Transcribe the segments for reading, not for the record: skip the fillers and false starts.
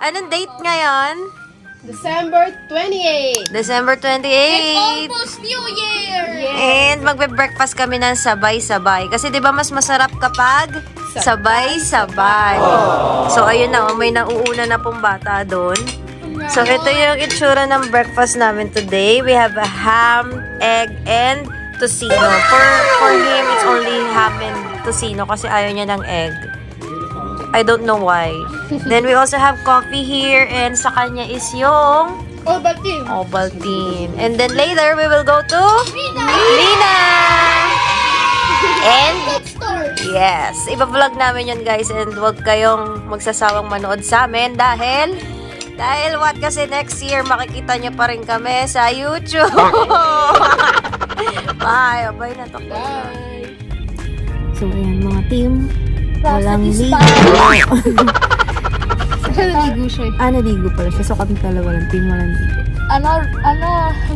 Anong date ngayon? December 28. December 28. It's almost New Year! And magbe-breakfast kami ng sabay-sabay. Kasi 'di ba mas masarap kapag sabay-sabay. So ayun na, may nauuna na pong bata doon. So ito yung itsura ng breakfast namin today. We have a ham, egg, and tocino. For him, it's only ham and tocino kasi ayaw niya ng egg. I don't know why. Then we also have coffee here, and sa kanya is yung Ovaltine. Ovaltine. And then later, we will go to Lina! And yes, iba-vlog namin yun guys, and huwag kayong magsasawang manood sa amin dahil what? Kasi next year makikita nyo pa rin kami sa YouTube. Bye! Bye na to. Bye. So ayan mga team, walang is ligo. Siya naligo siya eh. Naligo pala siya. So kami pala walang team, walang ligo.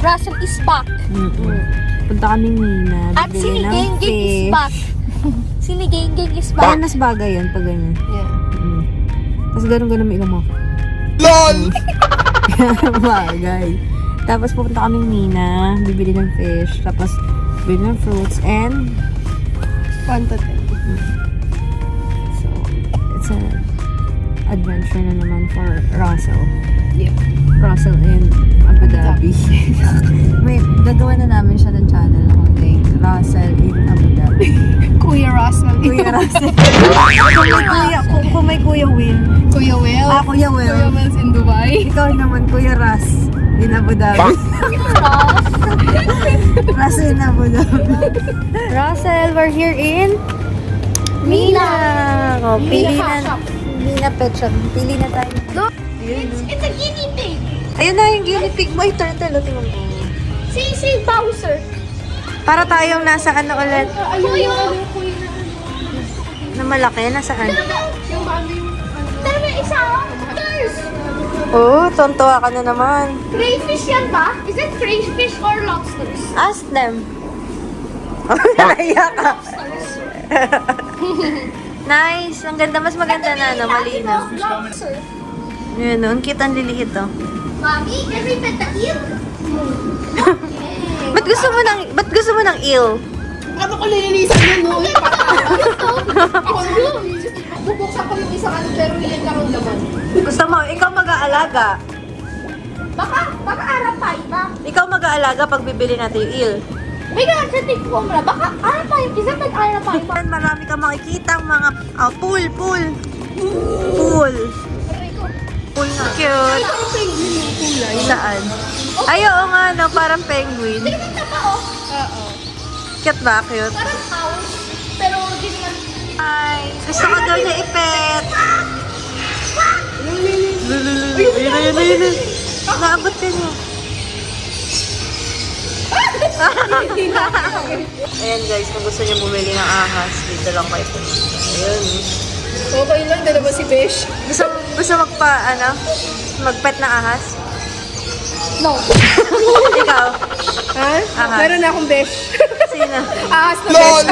Russell is back. Punta kaming Nina. At bibili ng Sinigengeng is fish. back. Sinigengeng is back. Parang mas bagay yun pag ganyan. Yeah. Tapos ganun may ilong mo. LOL! Bagay. Tapos pupunta kaming Nina, bibili ng fish, tapos bibili ng fruits, and Fanta. so, it's an adventure na naman for Russell. Yeah. Russell in Abu Dhabi. Wait, gagawa na namin siya ng channel na konting Russell in Abu Dhabi. Kuya Russell. Kuya Russell. Kung may Kuya Will. Kuya Will. Kuya Will. Kuya Will's in Dubai. Ikaw naman, Kuya Russ in Abu Dhabi. Russell in Abu Dhabi. Russell, we're here in Mina. Oh, pili na. Mina Pet Shop. Pili na tayo. Look, it's a guinea pig. Ayun na yung guinea pig mo. Yung turtle. Tingnan mo. Si Bowser. Para tayong nasa ano ulit. Ayun yung... Na malaki. Nasaan? Yung mami yung Pero may isa. There's Oh, tontuwa ka na naman. crayfish yan ba? Is it crayfish or lobsters? Ask them. Oh, naiyak ka. Nice. Ang ganda. Mas maganda na, no? Malinaw. Lobster. Yun, no? Ang cute, ang liliit, oh. Mommy, can we pet the eel? Ba't gusto mo ng eel? ano ko lilinisan yun, no? Ako nililinis. Bubuksan ko yung isang ano, pero yan lang ang laman. Gusto mo, ikaw mag-aalaga. Baka arapay ba? Ikaw mag-aalaga pag bibili natin yung eel. May nakasatik ko muna. Baka arapay. Isa nag-arapay ba? Marami kang makikita mga pool. Pool na. Cute. Parang penguin yung kulay. Saan? Ay, oo nga, no? Parang penguin. Tingnan na pa oh. Oo. Cute ba? Cute. Parang mouse. Pero di naman. Ay, gusto ko daw niya ipet. Ayun. Naabot ka niya. Ayan guys, kung gusto niyo bumili ng ahas, dito lang kayo pumunta. Ayun. Okay lang, dalawa si Besh. Gusto magpet na ahas? No. Ikaw? Ha? Ahas. Meron na akong Besh. Sino? Ahas na Besh.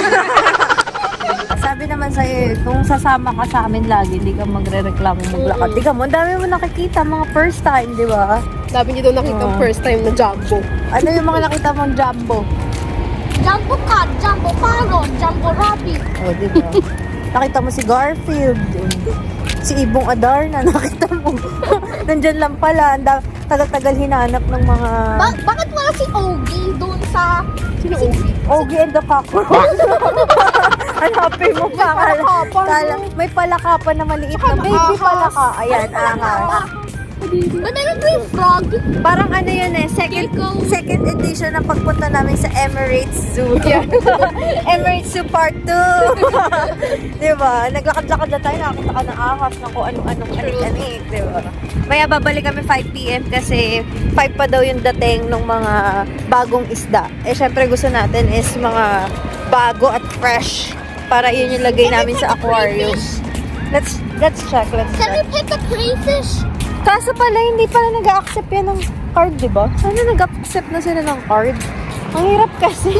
Sabi naman sa'yo, kung sasama ka sa amin lagi, hindi ka magre-reklamo maglakad. Di ka mo, ang dami mo nakikita, mga first time, di ba? Sabi niyo daw nakita ang first time na jumbo. Ano yung mga nakita mong jumbo? Jumbo cat, jumbo parrot, jumbo rabbit. O, di ba? Nakita mo si Garfield, si Ibong Adarna, nakita mo. Nandyan lang pala, tagal-tagal hinanap ng mga... Bakit wala si Ogie doon sa... Sino Ogie? Ogie and the Cockroach. Hanapin mo pa. May palaka pa na maliit na baby palaka. Ayan, ahas. Ba't meron ba yung frog? Parang ano yun second edition ng pagpunta namin sa Emirates Zoo. Emirates Zoo Part 2. Diba? Naglakad-lakad na tayo, nakakita ka ng ahas na kung anong anik-anik. Diba? Maya babalik kami 5 PM kasi 5 pa daw yung dating ng mga bagong isda. Eh syempre gusto natin is mga bago at fresh para yun yung lagay namin sa aquarium. Let's check. Can we pick a crayfish? Kaso pala, hindi pala nag-accept yan ng card, di ba? Sana nag-accept na sila ng card? Ang hirap kasi.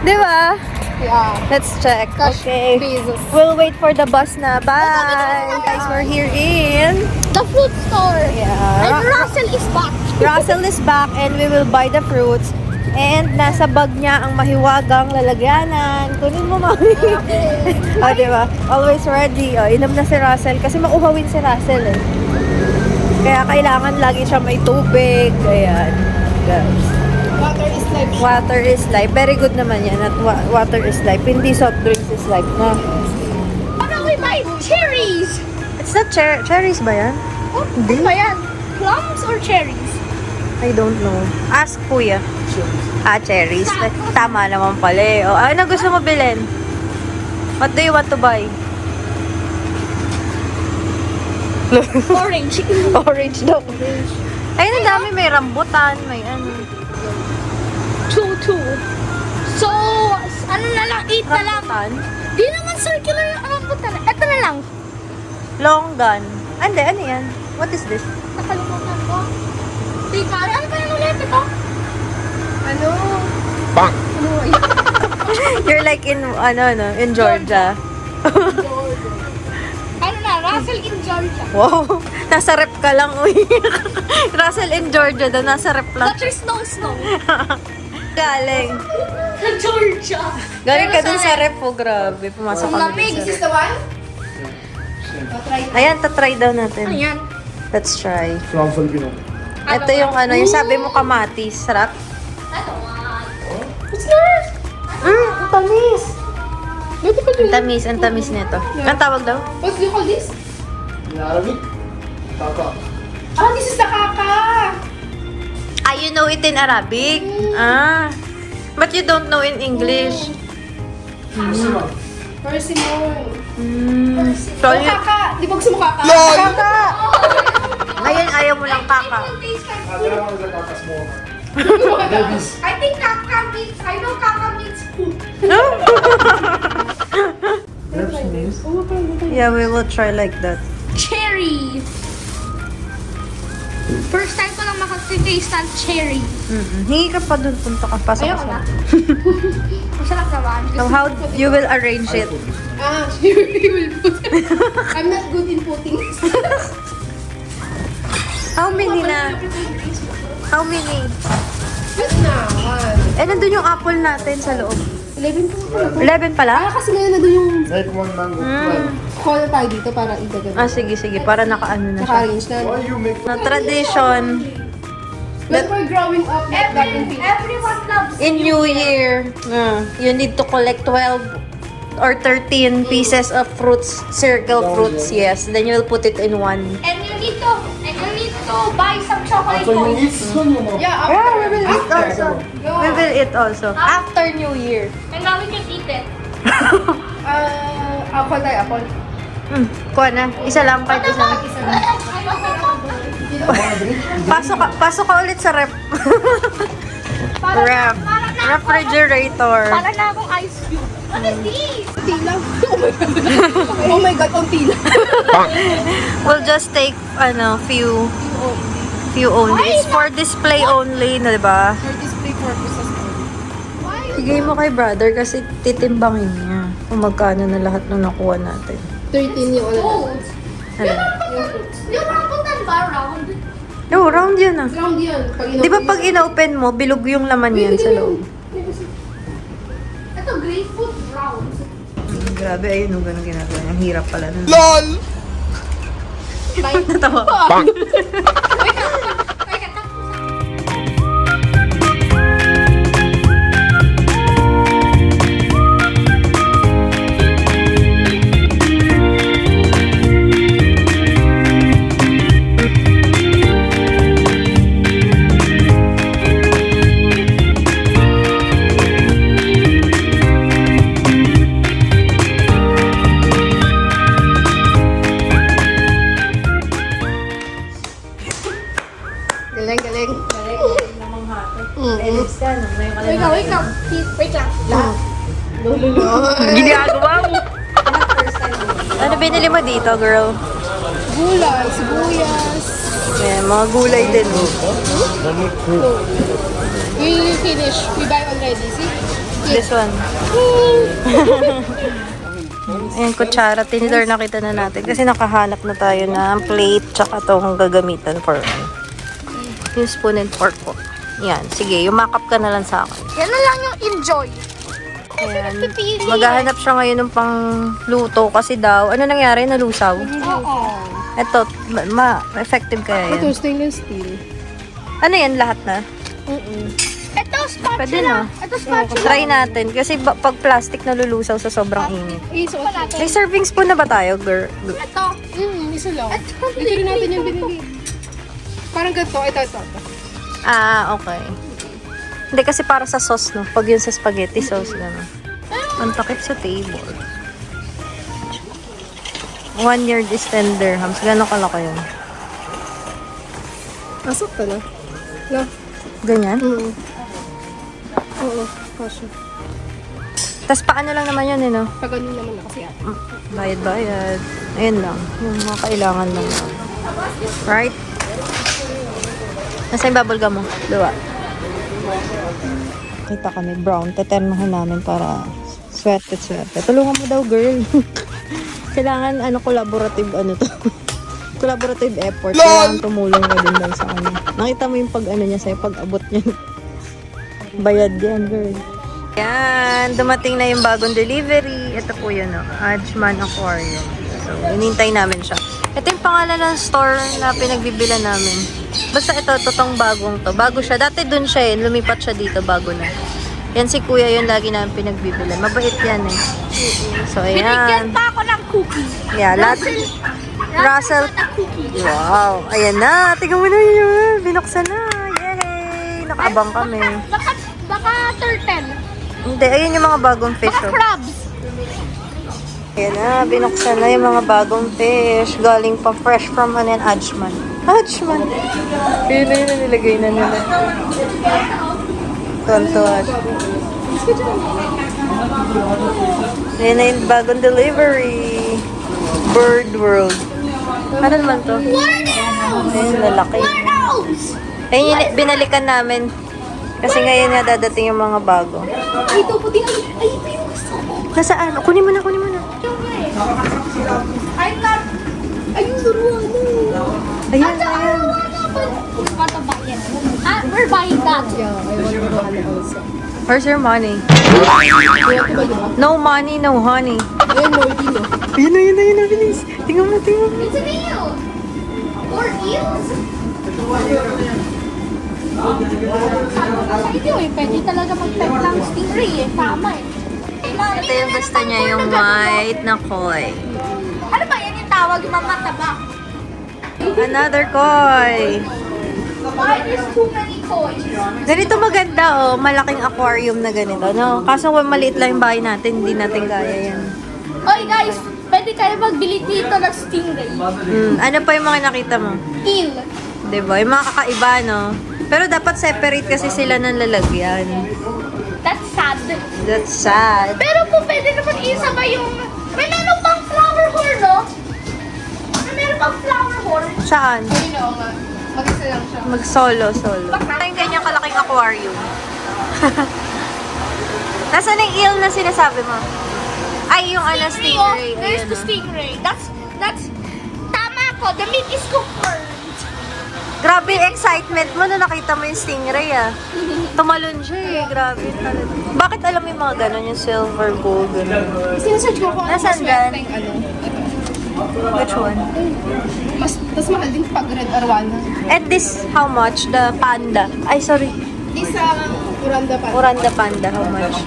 Di ba? Yeah. Let's check. Cash Okay. pesos. We'll wait for the bus na. Bye! Guys, we're here in... The fruit store. Yeah. And Russell is back. Russell is back and we will buy the fruits. And nasa bag niya ang mahiwagang lalagyanan. Kunin mo, mami. O, diba? Always ready. O, inom na si Russell. Kasi mauhawin si Russell eh. Kaya kailangan lagi siya may tubig. Ayan. Guys. Water is life. Water is life. Very good naman yan. At water is life. Hindi soft drinks is life. No? How do we buy cherries? It's not cherries ba yan? Oh, ano ba yan? Plums or cherries? I don't know. Ask kuya. Cherries. Tama naman pala eh. O, ano gusto mo bilhin? What do you want to buy? Orange. Orange daw. Ayun, ang dami. May rambutan. May ano. 2-2. So, ano na lang, 8 na lang. Rambutan? Di naman circular yung rambutan. Ito na lang. Longgan. Ande, ano yan? What is this? Nakalimutan ko. Di ba? Ano ba yung ulit ito? Ano? Ano ba yun? You're like in, in Georgia. Ano na? Russell in Georgia. Wow. Nasa rep ka lang, uy. Russell in Georgia daw. Nasa rep lang. But there's no snow. Galing. Georgia. Galing ka Pero dun sa rep, oh. Grabe. Pumasok kami Lamig. dun Is sa rep. this the one? Try. Ayan, tatry daw natin. Ayan. Let's try. Truffle Pino. Ito yung yung sabi mo kamatis. Sarap. Ito one. What's this? Ang tamis. Dito ko Ang tamis, ang tamis nito. Ang tawag daw? What do you call this? In Arabic, Kaka. Ah, this is the kaka. Ah, you know it in Arabic? Ah. But you don't know in English. Sima. Persimmon. So, Oh, kaka. Di ba gusto mo kaka? Kaka! Ngayon, ayaw mo lang kaka. That one is a Kaka small. I think kaka means, I know kaka means poop. Yeah, we will try like that. Cherry. First time ko lang makataste ng cherry. Hingi ka pa dun, punta ka. Pasok Ayoko ka. na. Masarap naman. So, how you will arrange it? Ah, you will put. I'm not good in putting. How many na? How many? Just na. One. Eh, nandun yung apple natin sa loob. 11 po. 11 pala? Ah, kasi ngayon na doon yung Make one mango. Right. call tayo dito para idagdag. Ah, sige, sige. Para nakaano na siya. Naka-arrange na. Why you make Na tradition. When we're growing up, like that in Philippines. Everyone loves In New Year, you need to collect 12 or 13 pieces of fruits, circle fruits, yes. Then you will put it in one. And you need to buy some chocolate So you eat cones. soon, you know? Yeah, Yeah, we will eat after. also. We will eat also. After New Year. And now we can eat it. Apple tayo, apple. Kuha na. Isa lang, kahit isa lang. Pasok ka ulit sa rep. Rep. Refrigerator. Para na akong ice cube. What is this? Tila. Oh my God. Oh my God, ang tila. We'll just take, few only. It's for display only, na, diba? For display purposes only. Bigay mo kay brother kasi titimbangin niya kung magkano na lahat nung nakuha natin. 13 yung ulit. Gold. Ano? Yung rambutan ba round? Yo, round yan ah. Ground yan. Di ba pag inopen mo, bilog yung laman yan sa loob? Ito, grapefruit round. Grabe, ayun yung ganun ginagawa niya. Ang hirap pala nun. LOL! Natawa. Wait, Galing, galing. wait lang. Wait lang. Ginagawa mo. Ano binili mo dito, girl? Gulay, sibuyas. Ayan, mga gulay din. Oh. We finish. We buy already. See? This one. Ayan, kutsara. Tinidor na kita na natin. Kasi nakahanap na tayo ng plate tsaka itong gagamitan for yung spoon and fork po. Yan. Sige, yumakap ka na lang sa akin. Yan na lang yung enjoy. Ayan. Maghahanap siya ngayon ng pang luto kasi daw, ano nangyari? Nalusaw? Oo. Ito, effective kaya yan. Ito, stainless steel. Ano yan, lahat na? Ito, Pwede spatula. na. Ito, spatula. Try natin. Kasi pag plastic nalulusaw sa sobrang init. Isuot natin. May serving spoon na ba tayo, girl? Ito. Isa lang. Ito, Ito rin natin yung binili. Parang ganito. Ito. Ah, okay. Hindi kasi para sa sauce, no? Pag yun sa spaghetti sauce, gano'n. Ang takip sa table. 1 yard is 10 dirhams. Gano'n kalaki yun? Asok ka na. No? Ganyan? Oo. Kasha. Tapos paano lang naman yun, eh, no? Pag ganun naman na kasi ate. Bayad. Ayun lang. Yung mga kailangan lang. Right? Nasa yung bubble gum mo? Dua. Kita kami brown. Tetermahan namin para swerte. Tulungan mo daw, girl. Kailangan, collaborative, to. Collaborative effort. Kailangan tumulong ka din daw sa kanya. Nakita mo yung pag, niya sa'yo, pag-abot niya. Bayad yan, girl. Yan, dumating na yung bagong delivery. Ito po yun, Ajman Aquarium. So, inintay namin siya. Ito yung pangalan ng store na pinagbibilan namin. Basta ito, totong bagong to. Bago siya. Dati dun siya lumipat siya dito, bago na. Yan si kuya yun, lagi namin pinagbibilan. Mabait yan eh. So, Binigyan ayan. pa ako ng cookie. Yeah, Russell. got a cookie. Wow, ayan na. Tingnan mo na yun. Binuksan na. Yay! Nakaabang kami. Baka turtle. Hindi, ayun yung mga bagong fish. Baka crabs. Ayan na, binuksan na yung mga bagong fish. Galing pa fresh from Ajman. Ajman! Yun na yun na nilagay na nila. Tonton. Ayan na yung bagong delivery. Bird World. Ano naman to? Ayan, lalaki. Ayun yung binalikan namin. Kasi ngayon nga dadating yung mga bago. Ito, puti. Ay, ito yung gusto ko. Nasaan? Kunin mo na. Ayun, duruan mo. Ayan. What about it? We're buying that. Yeah, I want duruan also. Where's your money? Kaya ito ba diba? No money, no honey. Ayun, Morty, no? Yun na, bilis. Tingnan mo. It's an eel. Or eels. Hindi pwede talaga mag-pet ng stingray Tama Ito yung gusto niya, yung white na koi. Ano ba yan yung tawag? Yung mamataba? Another koi. Why there's too many toys? Ganito maganda, malaking aquarium na ganito, no? Kaso maliit lang yung bahay natin, hindi natin kaya yan. Oy guys, pwede kayo magbili dito ng stingray. Ano pa yung mga nakita mo? Eel. Diba? Yung mga kakaiba, no? Pero dapat separate kasi sila ng lalagyan. That's sad. That's sad. Pero po pwede naman isabay yung... May meron pang flower horn, no? May meron pang flower horn. Saan? Ayun, oo nga. Mag-isa lang siya. Mag-solo. Yung ganyan kalaking aquarium. Nasaan yung eel na sinasabi mo? Ay, yung stingray. There's Ayun, the stingray. That's... Tama ko. The meat is confirmed. Grabe yung excitement mo na nakita mo yung stingray, Tumalon siya, Grabe talaga. Bakit alam mo yung mga ganon, yung silver, gold, ganon? Sinesearch ko kung ano Nasaan mas gan? swerte yung Which one? Mas mahal din pag red arwana. And this, how much? The panda. Ay, sorry. Isang Uranda pa. Oranda panda, how much?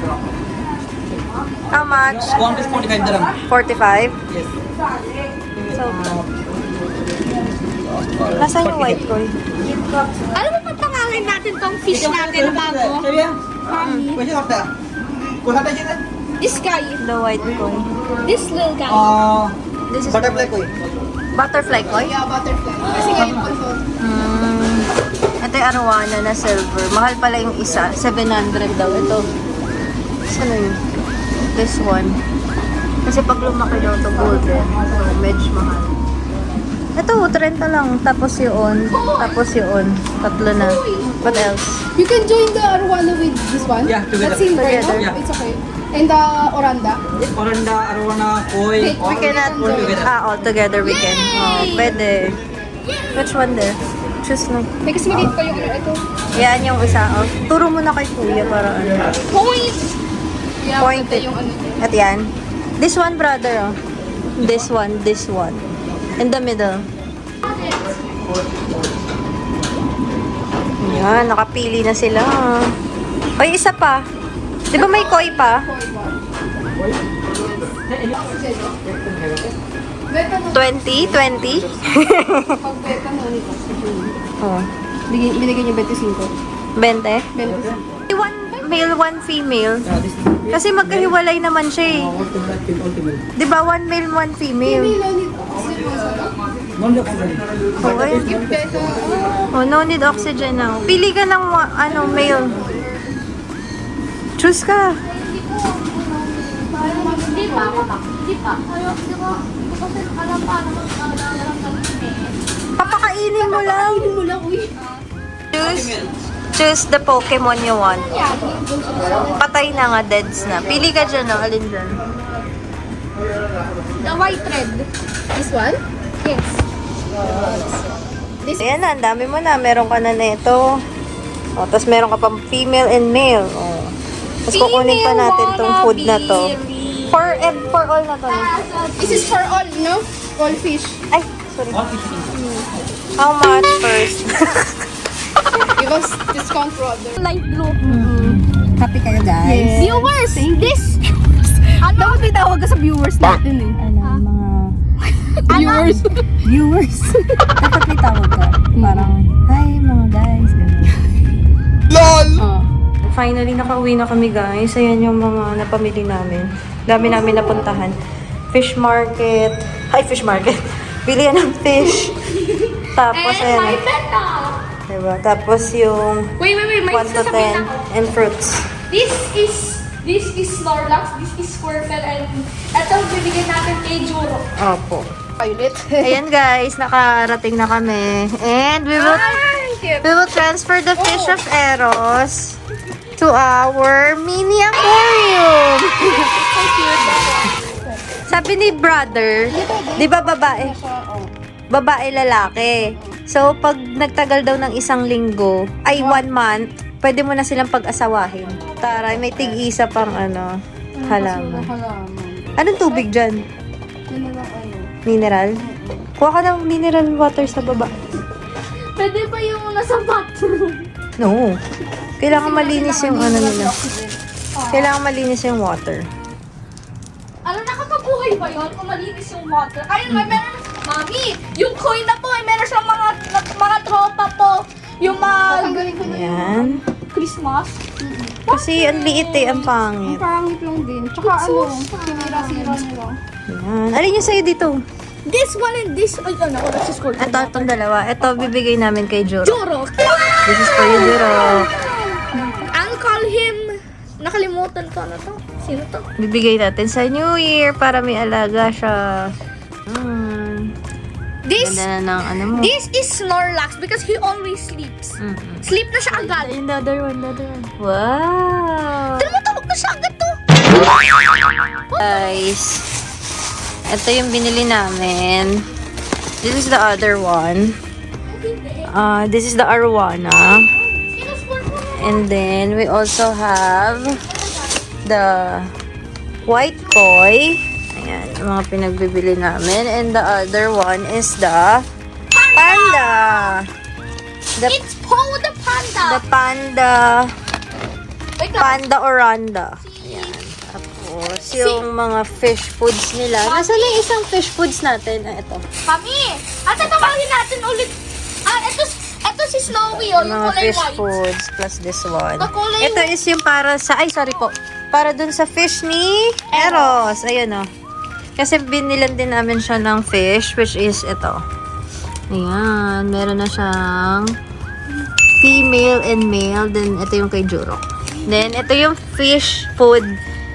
How much? One is 45 dirham. 45? Yes. So, nasaan yung white koi? Alam mo pa pangalan natin tong fish natin na bago? Question of that. Kung hata siya This guy. The white koi. This little guy. This is butterfly ko butterfly koi? Yeah, butterfly. Kasi ngayon po ito. Ito yung arwana na silver. Mahal pala yung isa. 700 daw. Ito. Saan na yun? This one. Kasi pag lumaki daw ito golden. So, medyo mahal. Ito, 30 lang. Tapos yun. Tatlo na. What else? You can join the Arowana with this one. Yeah, together. That's silver, no? Together. Yeah. It's okay. And the Oranda. Oranda, Arwana, Koi, Wait, We cannot, all together. all together we can. Oh, pwede. Which one there? Choose na. May kasi maliit pa yung ano, ito. Yan yung isa. Oh. Turo mo na kay kuya para ano. Point! Yeah, Point maganda it. yung ano. At yan. This one, brother. Oh. This one, this one. In the middle. Yan, nakapili na sila. Oy, isa pa. Di ba may koi pa? Beta mo. 20? 20? Pag beta mo nito. Oh. Binigyan niyo 20? 25. 25. One male, one female. Yeah, this is Kasi magkahiwalay naman siya eh. ultimate, ultimate. Di ba? One male, one female. Pila nito. Kasi mo sa Non-oxygen. Okay. yung beta. Oh, no need oxygen now. Pili ka ng male. Choose ka. Hindi pa ako. Hindi pa. Hindi ko kasi alam paano mag-alam Papakainin mo lang. Hindi mo lang, uy. Choose the Pokemon you want. Patay na nga, deads na. Pili ka dyan, no? Alin dyan? The white thread. This one? Yes. Ayan na, ang dami mo na. Meron ka na nito. O, tapos meron ka pang female and male. O. Tapos kukunin pa natin tong food na to. For all na to. This is for all, no? All fish. Ay, sorry. All 15. How much first? Give us discount for other. Light blue. Happy kayo, guys? Viewers, this. Dapat may tawag ka sa viewers natin eh. Viewers. Viewers. Dapat may tawag ka. Parang, hi mga guys. Finally, nakauwi na kami guys. Ayan yung mga napamili namin. Dami namin napuntahan. Fish market. Hi, fish market. Bilihan ng fish. Tapos, And my ayan. beta. Diba? Tapos yung Wait. May 1 to 10 and fruits. This is Snorlax, this is Squirtle, and ito bibigyan natin kay Juro. Opo. Violet. Ayan guys, nakarating na kami. And we will transfer the fish of Eros to our mini aquarium. Sabi ni brother, di ba babae? Babae lalaki. So, pag nagtagal daw ng 1 linggo, ay 1 month, pwede mo na silang pag-asawahin. Taray, may tig-isa pang halaman. Anong tubig dyan? Mineral? Kuha ka ng mineral water sa baba. Pwede ba yung nasa bathroom? No. Kailangan malinis yung nila. Kailangan malinis yung water. Ano, nakakabuhay ba yun kung malinis yung water? Ayun, may meron, Mami, yung koi na po, ay meron siyang mga tropa po. Yung mga Tanggalin ko na Ayan. Christmas. Kasi ang liit ang pangit. pangit lang din. Tsaka ano, sinira-sira nila. Ayan. Alin yung sa'yo dito? This one and this, ay ano, that's just called Itong dalawa. Ito, bibigay namin kay Juro. Juro. This is for you, Juro. I'll call him, nakalimutan ko na to. Sino to? Bibigay natin sa New Year para may alaga siya. This, Ganda na ng mo. this is Snorlax because he always sleeps. Sleep na siya agad. Yung the other one. Wow! Tumutulog na siya agad to. Guys, ito yung binili namin. This is the other one. This is the Arowana. And then, we also have the white koi. Ayan, yung mga pinagbibili namin. And the other one is the panda. It's Poe the panda. The panda. Wait lang. Panda Oranda. Ayan. Tapos, yung mga fish foods nila. Nasaan na yung isang fish foods natin? Ito. Kami. At tatawagin natin ulit. Ito si Snowy, oh, yung Mga kulay fish white. foods plus this one. The kulay Ito is yung para sa, ay sorry po, para dun sa fish ni Eros. Ayun o. Kasi binilan din namin siya ng fish, which is ito. Ayan, meron na siyang female and male. Then, ito yung kay Juro. Then, ito yung fish food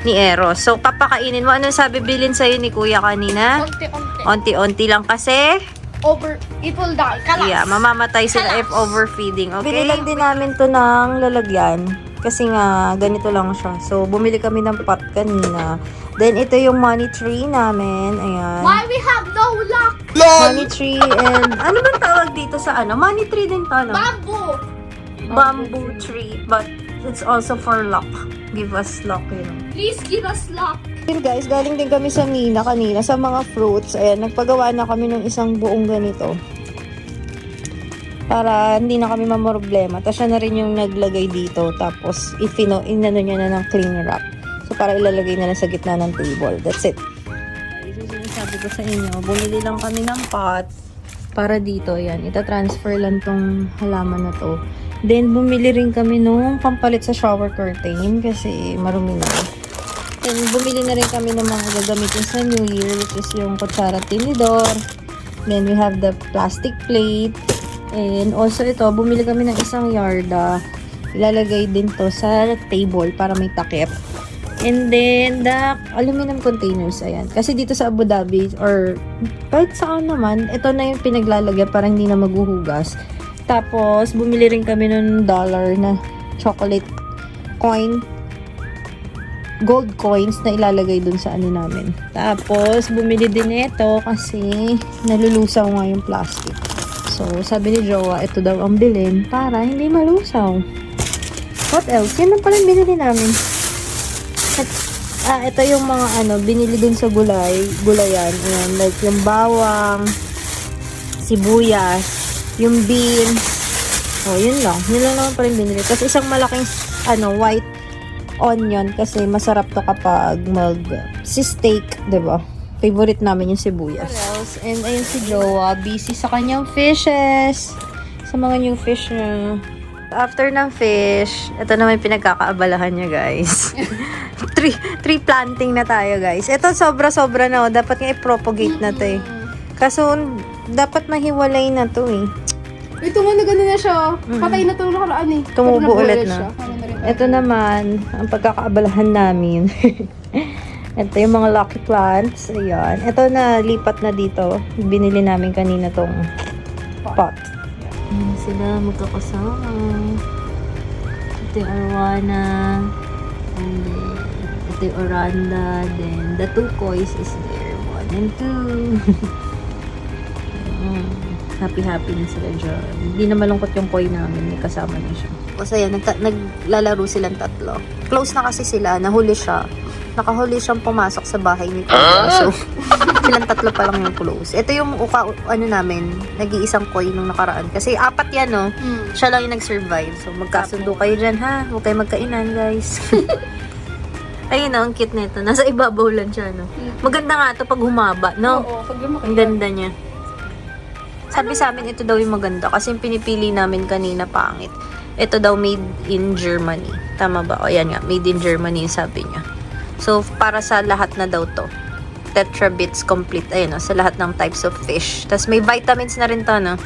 ni Eros. So, papakainin mo. Ano sabi bilin sa'yo ni Kuya kanina? Onti-onti. Onti-onti lang kasi it will die. Kalas. Yeah, mamamatay sila if overfeeding, okay? Binilang din namin to ng lalagyan. Kasi nga, ganito lang siya. So, bumili kami ng pot kanina. Then, ito yung money tree namin. Ayan. Why we have no luck? Money tree and... Ano ba tawag dito sa ano? Money tree din to, no? Bamboo. Bamboo tree. But, it's also for luck. Give us luck, you know. Please give us luck. Here guys, galing din kami sa Mina kanina sa mga fruits. Ayan, nagpagawa na kami ng isang buong ganito. Para hindi na kami mamroblema. Tapos siya na rin yung naglagay dito. Tapos, inano niya na ng cling wrap. So, para ilalagay na lang sa gitna ng table. That's it. Guys, yung sinasabi ko sa inyo, bumili lang kami ng pot para dito. Ayan, ita-transfer lang tong halaman na to. Then, bumili rin kami nung pampalit sa shower curtain kasi marumi na. Then, bumili na rin kami ng mga gagamitin sa New Year, which is yung kutsara tinidor. Then, we have the plastic plate. And also ito, bumili kami ng isang yarda. Ilalagay din to sa table para may takip. And then, the aluminum containers, ayan. Kasi dito sa Abu Dhabi, or kahit saan naman, ito na yung pinaglalagyan para hindi na maghuhugas. Tapos, bumili rin kami ng $1 na chocolate coin. Gold coins na ilalagay dun sa ano namin. Tapos, bumili din ito kasi nalulusaw nga yung plastic. So, sabi ni Jowa, ito daw ang bilhin para hindi malusaw. What else? Yan ang palang binili namin. At, ito yung mga binili dun sa gulayan. Ayan, like yung bawang, sibuyas, yung beans. Oh, yun lang. Yun lang naman palang binili. Tapos isang malaking, white onion kasi masarap to kapag si steak, diba? Favorite namin yung sibuyas. What else? And ayun si Jowa, busy sa kanyang fishes. Sa mga new fish na. After ng fish, ito naman yung pinagkakaabalahan niya, guys. Tree planting na tayo, guys. Ito sobra-sobra na. Dapat nga i-propagate na to eh. Kaso, dapat mahiwalay na to eh. Ito nga na gano'n na siya. Patay na ito nakaraan eh. Tumubo Pero ulit nabuhay na. siya. Ito naman, ang pagkakaabalahan namin. Ito yung mga lucky plants. Ayan. Ito na, lipat na dito. Binili namin kanina tong pot. Ayan sila magkakasama. Ito yung Arwana. And then, ito yung Oranda. Then, the two kois is there. 1 and 2. Happy-happy na sila dyan. Hindi na malungkot yung koi namin. May kasama na siya. Kasi yan, naglalaro silang tatlo. Close na kasi sila. Nahuli siya. Nakahuli siyang pumasok sa bahay ni Kuya. So, silang tatlo pa lang yung close. Ito yung namin, nag-iisang koi nung nakaraan. Kasi 4 yan, no? Siya lang yung nag-survive. So, magkasundo kayo dyan, ha? Huwag kayo magkainan, guys. Ayun, no? Ang cute nito. Nasa ibabaw lang siya, no? Maganda nga ito pag humaba, no? Oo, pag lumaki. Ang ganda niya. Sabi sa amin, ito daw yung maganda. Kasi yung pinipili namin kanina, pangit. Ito daw made in Germany. Tama ba? O, yan nga. Made in Germany yung sabi niya. So, para sa lahat na daw to. Tetra Bits complete. Ayun, sa lahat ng types of fish. Tapos, may vitamins na rin to, no?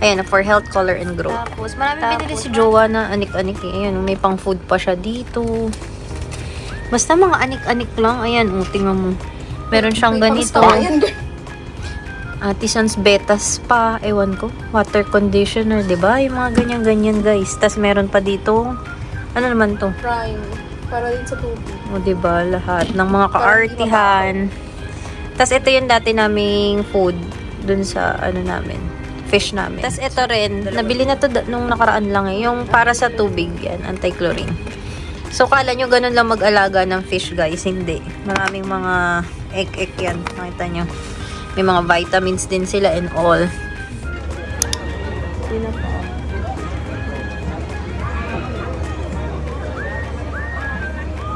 Ayan, for health, color, and growth. Tapos, maraming binili si Jowa na anik-anik. Ayan, may pang food pa siya dito. Basta mga anik-anik lang. Ayan, tingnan mo. Meron siyang ganito. Artisan's Betas pa, ewan ko. Water conditioner, 'di ba? Yung mga ganyan-ganyan, guys. Tas meron pa dito. Ano naman 'to? Prime. Para din sa tubig. O, 'di ba? Lahat ng mga kaartihan. Tas ito yung dati naming food dun sa namin, fish namin. Tas ito rin, nabili na to nung nakaraan lang eh. Yung para sa tubig yan, anti-chlorine. So, kala nyo ganun lang mag-alaga ng fish, guys. Hindi. Maraming mga egg yan. Makita nyo. May mga vitamins din sila and all.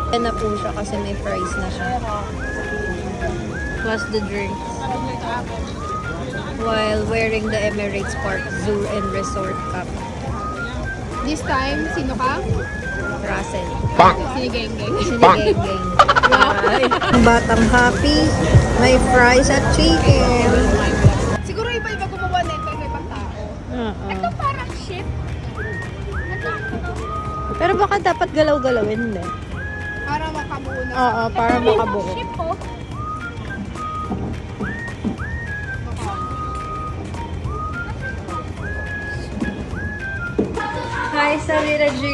Yan na po siya kasi may fries na siya. Plus the drinks. While wearing the Emirates Park Zoo and Resort cap. This time, sino ka? Russell. Sinigeng-geng. Sinigeng-geng. Ang batang happy. May fries at chicken. Siguro iba-iba gumawa na ito, iba-ibang tao. Ito parang ship. Pero baka dapat galaw-galawin din. Para makabuo na. Oo, para makabuo. Ship po. Hi, Samira G.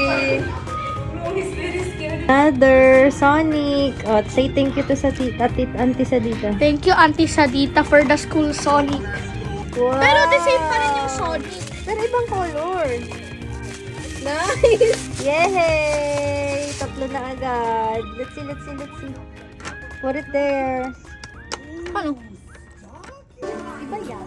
Another Sonic. Oh, say thank you to sa Auntie Sadita. Thank you, Auntie Sadita, for the school Sonic. Wow. Pero the same pa rin yung Sonic. Pero ibang color. Nice! Yay! Tatlo na agad. Let's see, let's see, let's see. Put it there. Ano? Iba yan.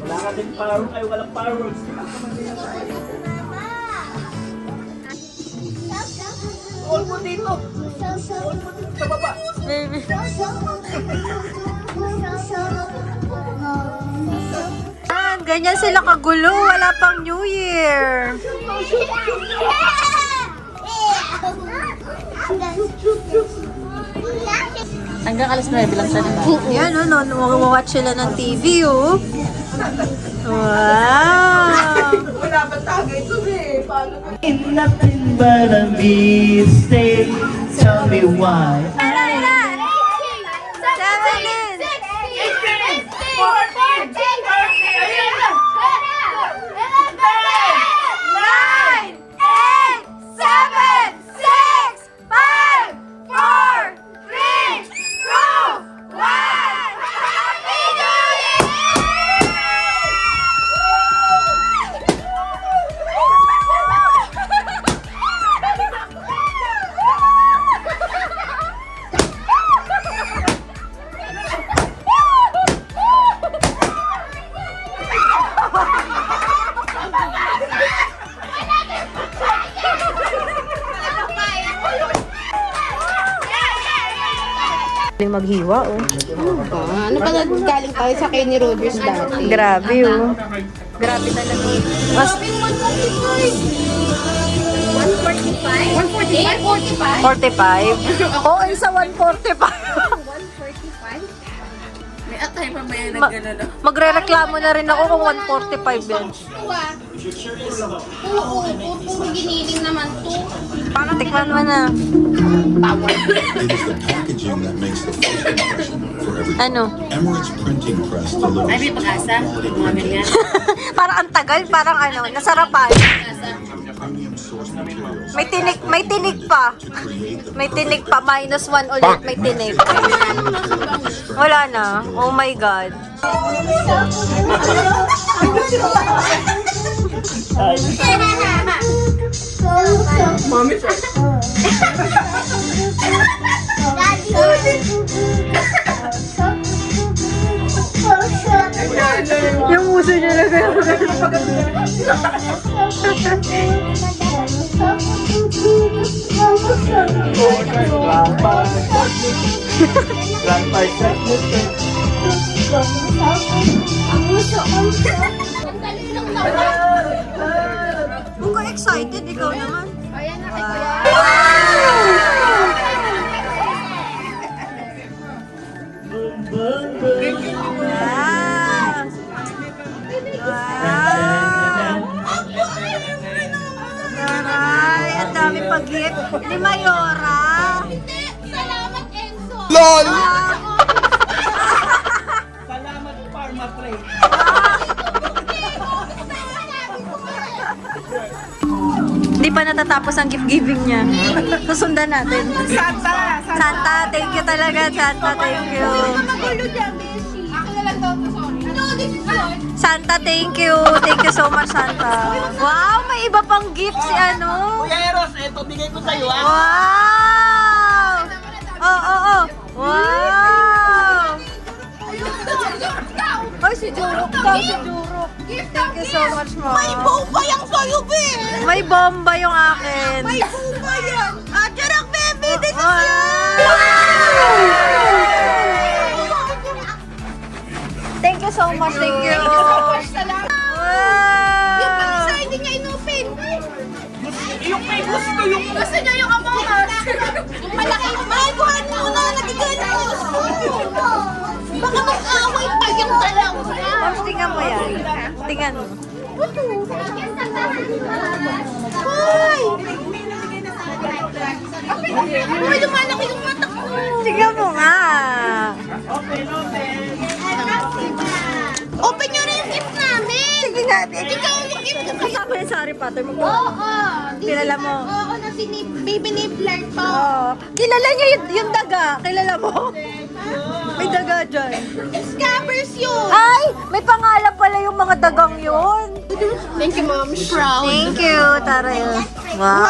Wala ka din fireworks. Ay, walang fireworks. All mo dito. All mo dito sa baba. Baby. Ganyan sila kagulo. Wala pang New Year. Hanggang alas 9 lang siya naman. Yan, watch sila ng TV, oh. Wow! Wala ba tagay ito eh? Paano ko? Nothing but a mistake. Tell me why. Maghiwa, oh. Ano ba galing tayo sa Kenny Rogers dati? Grabe, oh. Grabe talaga. Mas 45? Oo, isa 145. May atay pa may Magre-reklamo na rin ako kung 145 yan. Puro giniling naman to. Tikman mo na. It is the packaging that makes the first impression for everything. Ano? Emirates Printing Press delivers. Ay, may pag-asa. Mga ganyan. Parang ang tagal, parang ano, nasarapan. Premium source materials May tinig pa. to create the May tinig pa. -1 ulit, may tinig. Wala na. Oh my God. Mami, sir. Yung uso niya na Grandpa chocolate. Kung ka excited, ikaw naman. Ayan na Wow! Wow! Taray, ang dami pag-gift ni Mayora. Salamat, Enzo! Salamat, Parma Play. Hindi pa natatapos ang gift giving niya. Susundan natin. Santa, thank you talaga. Santa, thank you. Ako na lang daw to, sorry. No, this is yours. Santa, thank you. Thank you so much, Santa. Wow, may iba pang gift si ano. Kuya Eros, eto bigay ko sa'yo ha. Wow! Oh. Wow! Ay, si Jurok daw, si Jurok. Thank you so much, Mom. May bomba yung sa'yo, be! May bomba yung akin. May bomba yan! Ah, Jurok, baby! This is Thank you so much, thank you. Salamat. Wow! Yung pag-isa, hindi niya inopen. Yung may gusto yung... Gusto niya yung Among Us. Yung malaki. May buwan mo na nagiganos. Baka mag-away pa yung dalawa. Tapos tingnan mo yan. Tingnan mo. Hoy! Uy, lumalaki yung mata ko. Tingnan mo nga. Open nyo rin yung gift namin. Sige nga. Ikaw yung gift ko. Kasama yung sa Harry Potter. Oo. Kilala mo? Oo, na si Baby Nibbler to. Oo. Kilala niya yung daga. Kilala mo? May daga dyan. Scabbers yun. Ay! May pangalan pala yung mga dagang yun. Thank you, Mom. Proud. Thank you, Tarayo. Wow.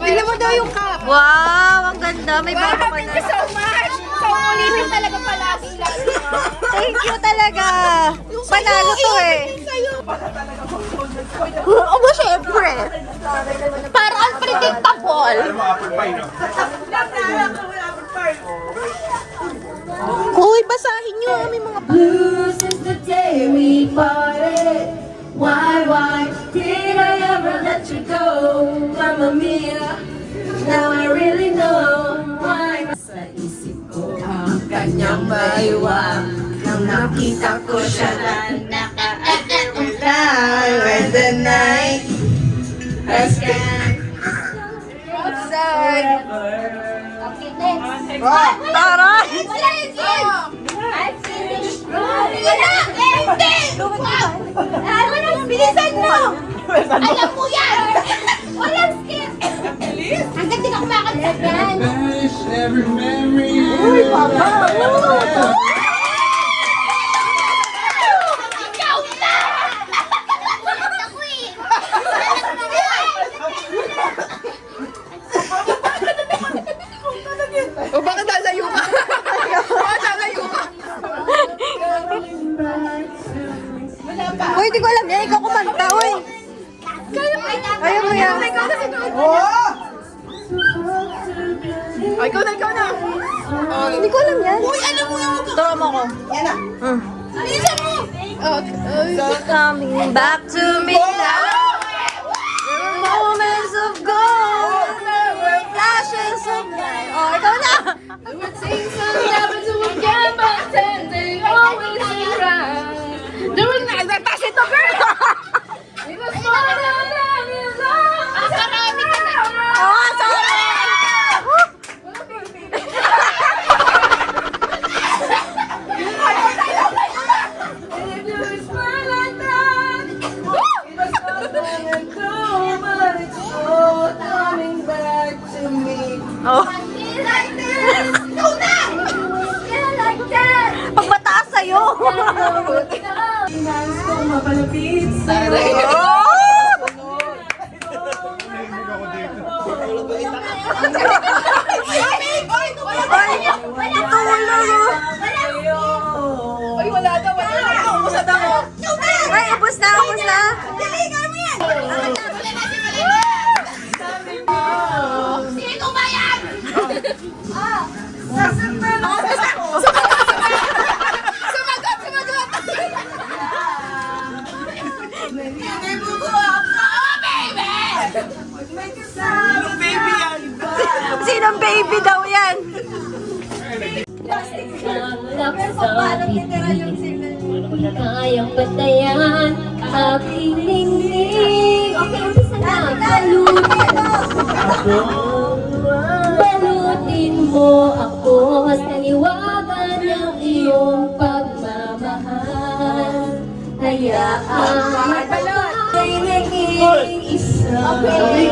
Tignan mo daw yung cup. Wow, ang ganda. May bago pa na. so much. So, ulitin talaga palagi lang. Thank you talaga. Panalo to eh. Aba, syempre. Para unpredictable. Uy, basahin nyo. May mga Blue since the day we parted. Why did I ever let you go, Mamma Mia? Now I really know why. Sa isip ko ang kanyang baywang nang nakita ko siya na when the night has come. Outside. Taray! I finished Bilisan mo! Alam mo yan! Walang skip! Hanggang di ka kumakanta yan! Every memory. Ikaw na! Ako eh! O baka lalayo ka? Baka lalayo ka? Uy, di ko alam yan. Ikaw kumanta, uy. Ayaw mo yan. Ay, ikaw na. Hindi ko alam yan. Uy, alam mo yung Turo mo ko. Yan na! Bilisan mo! So coming back to me now. There were moments of gold. There were flashes of light. Oh, ikaw na. Ang karami ka na! Oh, sorry. Oh. Ikaw na! Pag mataas sa'yo. Ay, wala na! Ubus na ako! Ay, ubos na. Dali, gawin mo yan! Sino ba yan? Sumagot! May bubuhok ka, oh, baby! Sinong baby daw yan? Kayang batayan aking ningning. Okay, umpisa na. Balutin mo ako sa liwagan ng iyong pagmamahal. Hayaan ay naging isa. Okay,